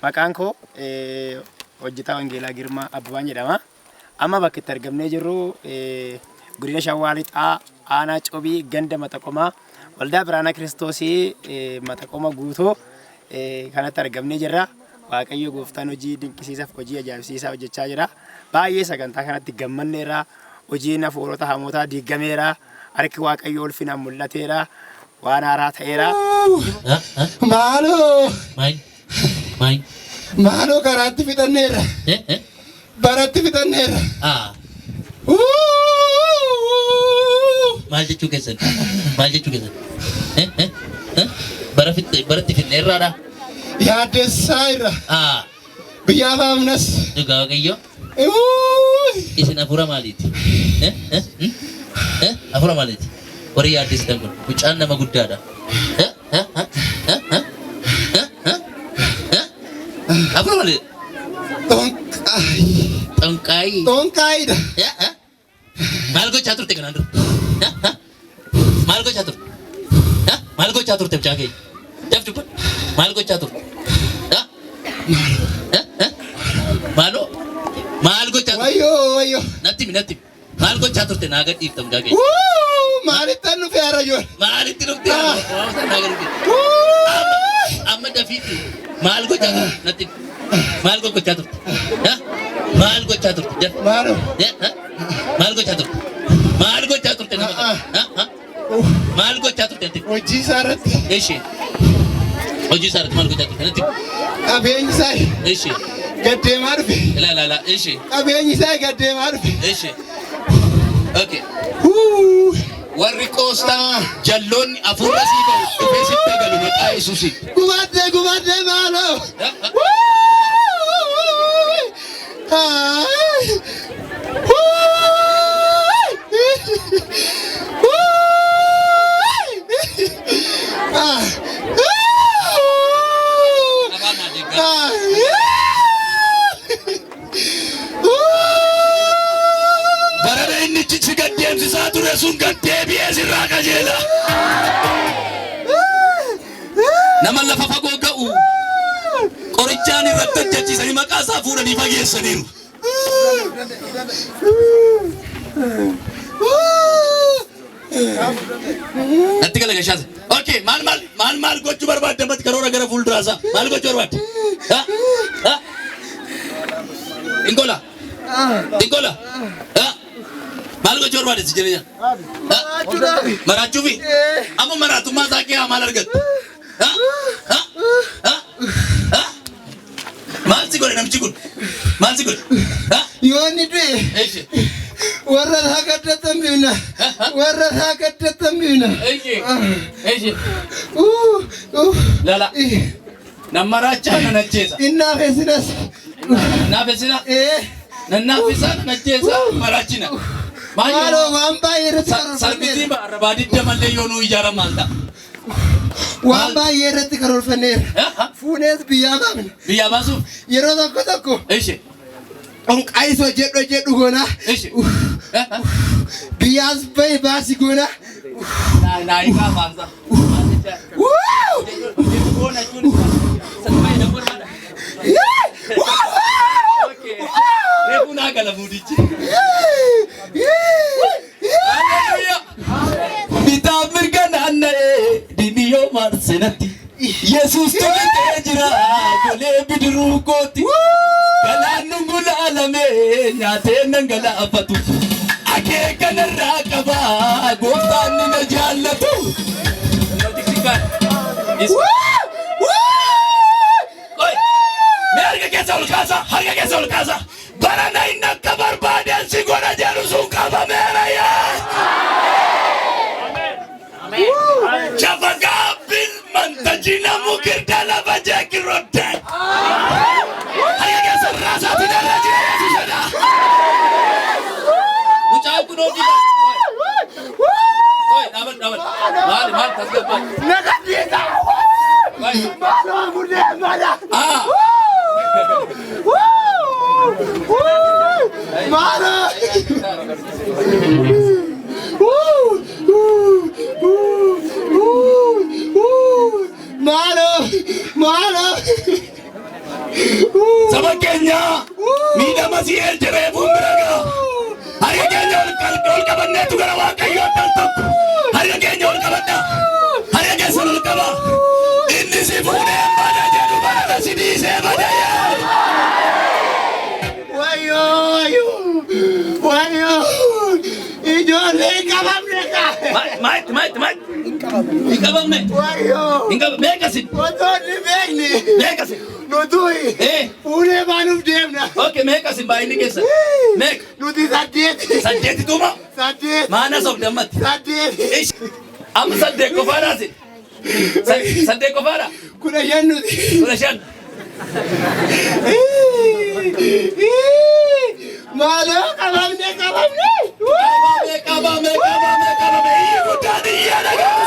Maqaan koo hojjetaa Wangeelaa Girmaa Abbabaan jedhama. Amma bakka itti argamnee jirru godina Shawaa Lixaa aanaa Cobii ganda Maxaqomaa waldaa Biraanaa Kiristoosii Maxaqoma guutoo kanatti argamnee jirra. Waaqayyo gooftaan hojii dinqisiisaaf hojii ajaa'ibsiisaa hojjechaa jira. Baay'ee sagantaa kanatti gammanneerra. Hojiin hafuurota hamootaa diigameera. Harki Waaqayyo ulfinaan mul'ateera. Waan haaraa ta'eera. Maaloo karaatti fixanneerra. Baratti fixanneerra. Maal jechuu keessan? Maal jechuu keessan? Baratti fixneerraadha. Yaaddeessaa irra. Biyyaa faamnas. Dhugaa Waaqayyo. Isin hafuura maaliiti? Hafuura maaliiti? Warri yaaddeessitan kun mucaan nama guddaadha. Hafuura maaliiti? Tonqaayi. Tonqaayidha. Maal gochaa turte kanaan dura? Maal gochaa turte? Maal gochaa turte mucaa keenya? Dafti kun maal gochaa turte? Maaloo maal gochaa turte? Wayyoo. Natti maal gochaa turte naa gadhiifta mucaa keenya? Maalitti nu fe'ara joon? Maalitti nu fe'ara? Amma dafiitti maal gochaa turte? Natti maal gochaa turte? Maal gochaa turte? Maaloo. Maal gochaa turte? Maal gochaa turte nama? Maal gochaa turte? Hojii isaarratti. Eeshi. Hojii isaarratti maal gochaa turte? Natti. Qabeenyi isaa. Eeshi. Gaddeemaa dhufe. La. Eeshi. Qabeenyi isaa gaddeemaa dhufe. Eeshi. Okay. Warri qoostaa jalloonni afurra sii ba'u dhufee sitti galu maqaa Yesuusi. Gubaddee maaloo. Barana inni si gaddeemsisaa ture sun gaddeebi'ee sirraa qajeela. Nama lafa fagoo ga'u qorichaan irratti hojjechiisanii maqaa isaa fuudhanii fageessaniiru. Natti gala gashaasa. Okay, maal gochuu barbaadde ammatti karoora gara fuulduraasaa? Maal gochuu barbaadde? Ingola. Maal gochuu barbaadde si jireenya? Maraachuufi? Amma maraatummaa isaa kee maal argattu? Maal si godhe namichi kun? Maal si godhe? Yoo inni du'e warra isaa gaddatan biifna. Warra isaa gaddatan biifna. Lala. Nama raachaa nan ajjeesa. Innaafesinas. Naafesina? Nannaafisa nan ajjeesa maraachina. Maaloo waan baay'ee irratti karoorfanneera. Sarbitii arrabaa didda mallee yoo nuu ijaara maal ta'a? Waan baay'ee irratti karoorfanneera. Fuunees biyyaa baafna. Biyyaa baasuuf? Yeroo tokko. Eeshi. Onqaayisoo jedhu goona. Eeshi. Biyyaas bahi baasi goona. Naayikaa baasa. Reefu naa gala muudichi. Bitaaf mirga naanna'ee didiyoo maarsenatti. Yesuus tuqitee jira golee bidiruu kooti. Galaannu gulaalamee nyaatee nan galaafatu. Akeeka narraa qabaa gooftaan ni na jaallatu. Harka keessa ol kaasa. Barana inni akka barbaadeen si godha jedhu sun qabameera yaa. Chafagaa bilmantajina mukirda lafa jeekirotte. Harka keessa raasaati dhala jira yesuusadha. Mucaan kun hojii dhaabal. Maal tasgabbaa? Nagaddiisa. Maaloo mudee mala. Maaloo. Maaloo. kenya mida masih jere bumraga harga kenya ol kabanne tu gara waaqayyo tantok harga kenya ol kabadda harga kenya ol kaba inni si fuune bada jedhu bada sidi se badaya wayo ijoollee qabamne ka Mait. Ikabamne. wayo Ingab beekasin. otoo ni beekne Beekasin. nutuyi fuunee baanuuf deemna Okay, meekasin baay'inni keessa. Meek. nuti Saddeeti tuuma. saddeet Maana sobde ammatti. saddeet Ish. Amma saddeet qofaadhaasi. Saddeet qofaadha. 15 nuti 15. maaloo qabamne Qabame. Iyyi guddaan iyya dhagaa.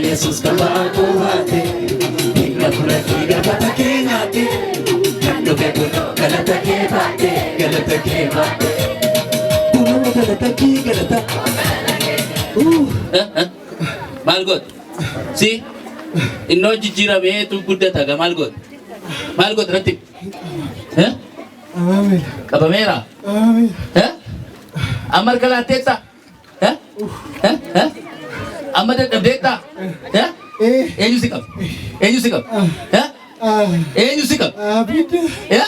Yesus kabaku hati, hingga pula tiga kata kenati, luka kuno galata kebate, kuno galata. Malgot, si, inno jijira me tu gudda taga Malgot ratib, kabamera, amar kalateta, Amma da data, ya? Eenyu sikap, ya? Eenyu sikap, ya?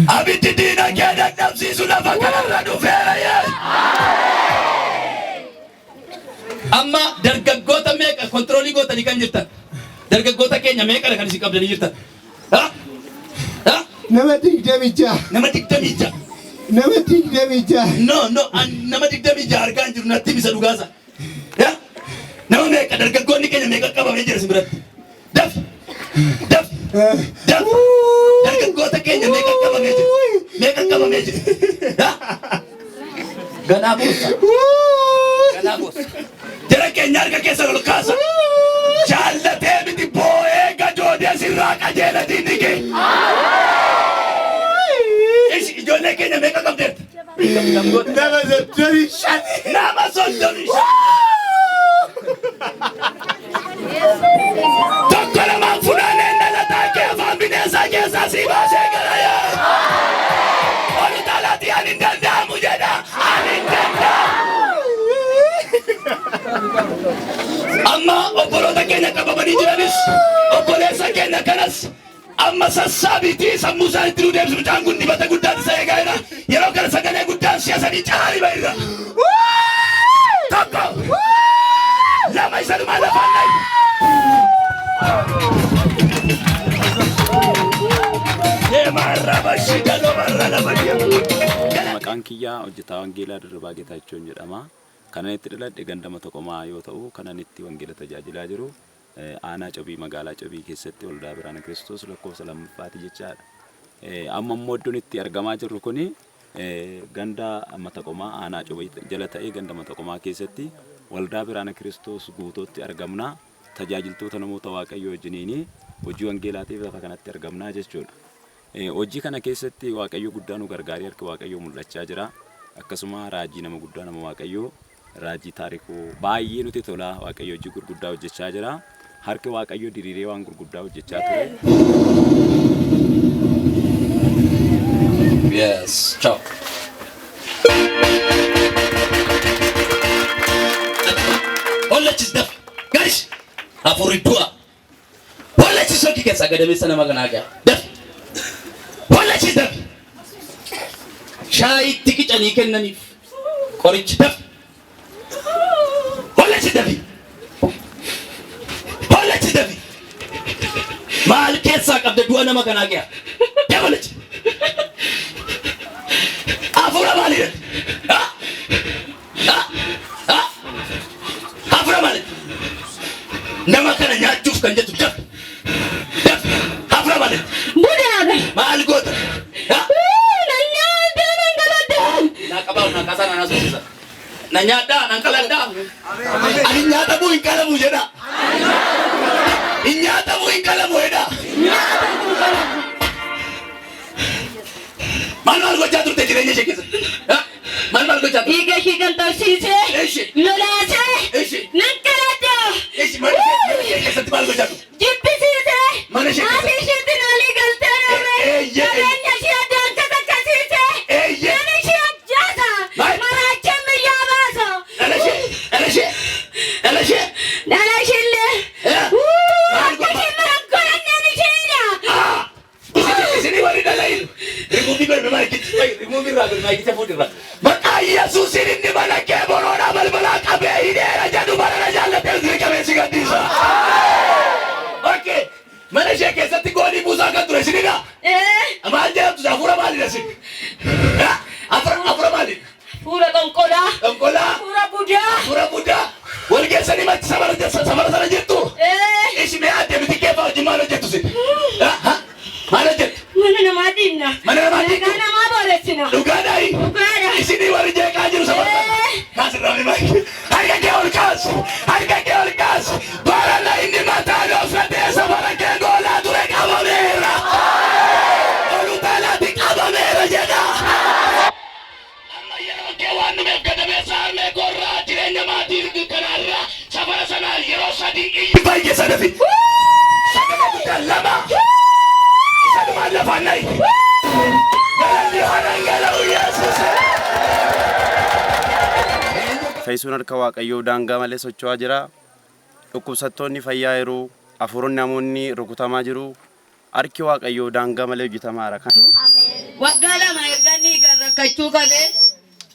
Abiti dina keda nafsi sudah bakalan radu fera ya. Amma dargaggoota meeqa kontroolii gootanii kan jirtan, dargaggoota keenya meeqa kan isin qabdanii jirtan, nama digdamicha No, nama digdamii argaa jiru natti bisa dhugaasa. Ya? Nama meeqa dargaggoonni keenya meeqa qabamee jira simbiratti. Daf. Dargaggoota keenya meeqa qabamee jira. Ya? Ganaa boossa. Jara keenya harka keessa ol kaasa. Jaallatee miti boo'ee gajoodee sirraa qajeelatiin ni gee. Ijoollee keenya meeqa qabdeetta? Nama soddomii shan. Tokko lamaan funaanee dhalataa kee afaan bineensaa keessaa si baasee galaya. Olu talaati ani hin danda'amu jedha. Amma obboloota keenya qabamanii jiranis obboleessa keenya kanas amma sassaabiitii sammuu isaaniitti nu deemsu mucaan kun dibata guddaan isa eegaa jira. Yeroo kana sagalee guddaan siyaasanii caalii bahirra. Tokko lama isa dhumaa lafaan dhayi. Deemarra bashida lomarra lafa deemu. Maqaan kiyyaa hojjetaa wangeelaa Dirribaa Geetaachoon jedhama. Kanan itti dhaladhe gandama Toqomaa yoo ta'u kanan itti wangeela tajaajilaa jiru. Aanaa Cobii magaalaa Cobii keessatti waldaa Biraana Kiristoos lakkoofsa lammaffaati jechaadha. Amma immoo iddoon itti argamaa jirru kuni ganda Toqomaa aanaa Cobii jala ta'ee ganda Toqomaa keessatti waldaa Biraana Kiristoos guutuutti argamna. Tajaajiltoota namoota Waaqayyoo wajjiniin hojii wangeelaatiif lafa kanatti argamna jechuudha. Hojii kana keessatti Waaqayyo guddaa nu gargaaree harki Waaqayyoo mul'achaa jira. Akkasuma raajii nama guddaa nama Waaqayyoo raajii taarikuu baay'ee nuti tola Waaqayyo hojii gurguddaa hojjechaa jira. Harki Waaqayyo diriiree waan gurguddaa hojjechaa ture. Yes, ciao. Ollachis daf. Guys, afuri dua. Ollachis soki keessa gadameessa nama kanaa gaa. Daf. Ollachis daf. Shaayii itti qicanii kennaniif. Qorichi daf. Ollachis dafi. Ollachis dafi. Maal keessaa qabda du'a nama kanaa gaa. Dabalachi. Afura maalidha? Afura maalidha? Nama kana nyaachuuf kan jettu daf. Daf. Afura maalidha? Budaadha. Maal goota? Nakabau nakasa na nasusisa. Nanyada nankalada. Ani nyata bu inkalamu jeda. Inyata bu inkalamu jeda. Manual go jatuh te jirenya shekisa. dakiiqan tolsiisee lolaasee nanqaladhaa mana ishee keessatti maal gochaa ture? jibbisiisee Mana ishee keessatti- haati isheetti naalii galtee dhabee qabeenya ishee addaan kakakkasiisee mana ishee ajjaasa maraachee biyyaa baasa Dhala ishee dhala isheellee akkasii mara godhanneen isheedha. isinii warri dhalayin rimuubii balbe maayikitti rimuubii irraa balbe maayikitti fuudhirra maqaa Yesuusin inni mana kee boroodhaa balbalaa qabee hidheera jedhu barana jaallatee sirri qabeessi gaddiisa. Okay, mana ishee keessatti goolii buusaa kan ture isinidha. Maal jedhamtu hafuura maalidha isin? Hafuura maalidha? Fuula qonqolaa. Qonqolaa. Fuula budaa. Hafuura budaa. Wal keessanii matti samara sana jettu. Ishi mee addee biti keeffaa wajjin maal hojjettu isin? Maal hojjettu? Mana namaa diinna. Mana namaa diinna. Nagaa namaa booressina. Dhugaadhaayi. Dhugaadha. Isinii warri jeeqaa jiru samara sana. Kaasirraa mi maayiki? Harka kee ol kaasi. Harka kee ol kaasi. Barana inni mataa dhoofratee samara kee goolaa ture qabameera. Oluutalaatti qabameera jedha. Amma yeroo kee waan numeef gadameessa harmee korraa jireenya maatii kanarraa safara sanaa yeroo sadii iyyi baay'ee sadafi. Sagada guddaa lama. Isa dhumaan lafaan nayi. Galanni hanangala'u Yesuus. Fe'isuun harka Waaqayyoo daangaa malee socho'aa jira. Dhukkubsattoonni fayyaa jiru. Hafuuronni namoonni rukutamaa jiru. Harki Waaqayyoo daangaa malee hojjetamaadha. Waggaa lama erganni rakkachuu qabee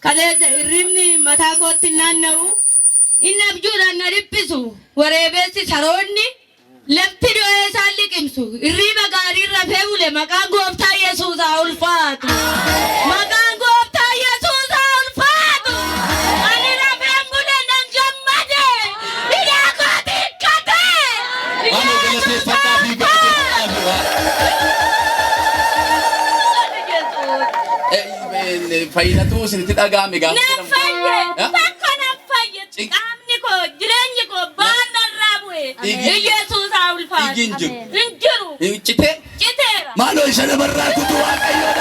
kaleessa hirribni mataa kootti naanna'u inni abjuudhaan na dhiphisu wareebeessi saroonni lafti dho'ee isaan liqimsu hirriba gaarii rafee bule maqaan gooftaa Yesuus haa ulfaatu. Maqaan gooftaa Yesuus haa ulfaatu. Ani rafeen bule nan gammade. Hidhaa kootiin katee. Ani galateeffadhaa fi fayyinatu isinitti dhaga'ame gaafa Nan fayye. Bakka nan fayye. Qaamni koo jireenyi koo baanarraa bu'e. Yesuus haa ulfaatu. Dhiigni hin jiru. Hin jiru. Citee Citeera. maaloo isa namarraa kutu Waaqayyoo